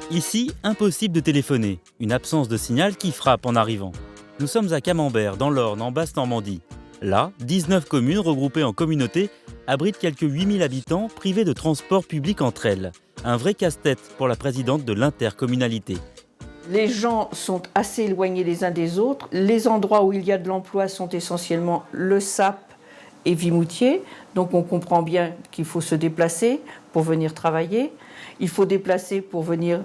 Ici, impossible de téléphoner, une absence de signal qui frappe en arrivant. Nous sommes à Camembert, dans l'Orne, en Basse-Normandie. Là, 19 communes regroupées en communautés abritent quelques 8000 habitants privés de transport public entre elles. Un vrai casse-tête pour la présidente de l'intercommunalité. Les gens sont assez éloignés les uns des autres. Les endroits où il y a de l'emploi sont essentiellement le Sap et Vimoutiers. Donc on comprend bien qu'il faut se déplacer pour venir travailler. Il faut se déplacer pour venir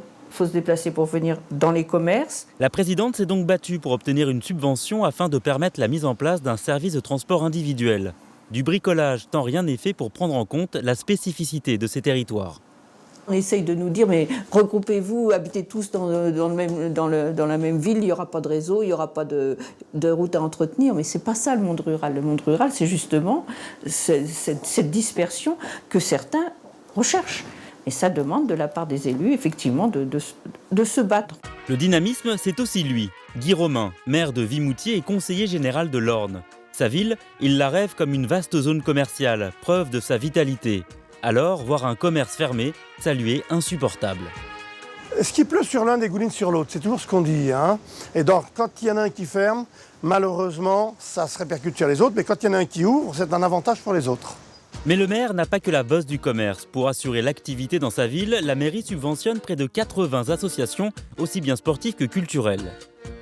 dans les commerces. La présidente s'est donc battue pour obtenir une subvention afin de permettre la mise en place d'un service de transport individuel. Du bricolage, tant rien n'est fait pour prendre en compte la spécificité de ces territoires. On essaye de nous dire, mais regroupez-vous, habitez tous dans la même ville, il n'y aura pas de réseau, il n'y aura pas de route à entretenir. Mais ce n'est pas ça le monde rural. Le monde rural, c'est justement cette dispersion que certains recherchent. Et ça demande de la part des élus, effectivement, de se battre. Le dynamisme, c'est aussi lui, Guy Romain, maire de Vimoutiers et conseiller général de l'Orne. Sa ville, il la rêve comme une vaste zone commerciale, preuve de sa vitalité. Alors, voir un commerce fermé, ça lui est insupportable. Ce qui pleut sur l'un dégouline sur l'autre, c'est toujours ce qu'on dit. Et donc, quand il y en a un qui ferme, malheureusement, ça se répercute sur les autres. Mais quand il y en a un qui ouvre, c'est un avantage pour les autres. Mais le maire n'a pas que la bosse du commerce. Pour assurer l'activité dans sa ville, la mairie subventionne près de 80 associations, aussi bien sportives que culturelles.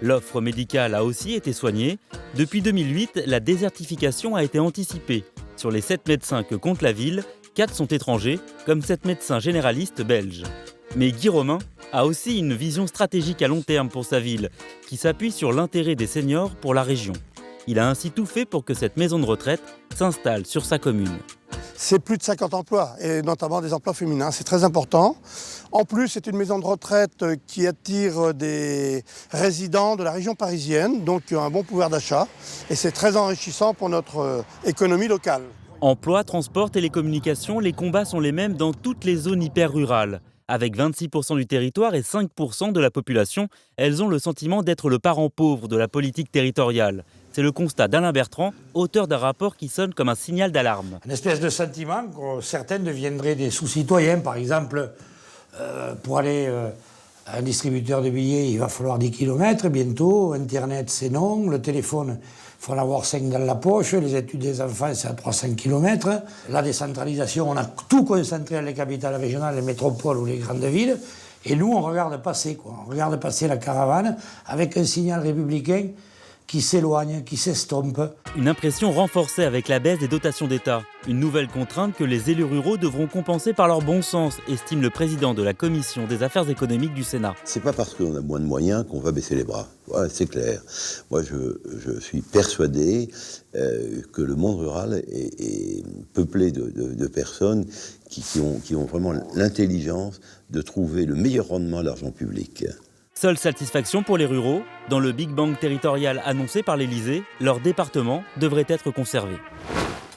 L'offre médicale a aussi été soignée. Depuis 2008, la désertification a été anticipée. Sur les 7 médecins que compte la ville, 4 sont étrangers, comme cette médecin généraliste belge. Mais Guy Romain a aussi une vision stratégique à long terme pour sa ville, qui s'appuie sur l'intérêt des seniors pour la région. Il a ainsi tout fait pour que cette maison de retraite s'installe sur sa commune. C'est plus de 50 emplois, et notamment des emplois féminins, c'est très important. En plus, c'est une maison de retraite qui attire des résidents de la région parisienne, donc un bon pouvoir d'achat, et c'est très enrichissant pour notre économie locale. Emploi, transport, télécommunications, les combats sont les mêmes dans toutes les zones hyper-rurales. Avec 26% du territoire et 5% de la population, elles ont le sentiment d'être le parent pauvre de la politique territoriale. C'est le constat d'Alain Bertrand, auteur d'un rapport qui sonne comme un signal d'alarme. Une espèce de sentiment que certains deviendraient des sous-citoyens. Par exemple, pour aller à un distributeur de billets, il va falloir 10 km bientôt. Internet, c'est non. Le téléphone, il faut en avoir 5 dans la poche. Les études des enfants, c'est à 300 km. La décentralisation, on a tout concentré dans les capitales régionales, les métropoles ou les grandes villes. Et nous, on regarde passer, quoi. On regarde passer la caravane avec un signal républicain qui s'éloigne, qui s'estompe. Une impression renforcée avec la baisse des dotations d'État. Une nouvelle contrainte que les élus ruraux devront compenser par leur bon sens, estime le président de la Commission des affaires économiques du Sénat. C'est pas parce qu'on a moins de moyens qu'on va baisser les bras. Voilà, c'est clair. Moi, je suis persuadé que le monde rural est peuplé de personnes qui ont vraiment l'intelligence de trouver le meilleur rendement à l'argent public. Seule satisfaction pour les ruraux, dans le Big Bang territorial annoncé par l'Élysée, leur département devrait être conservé.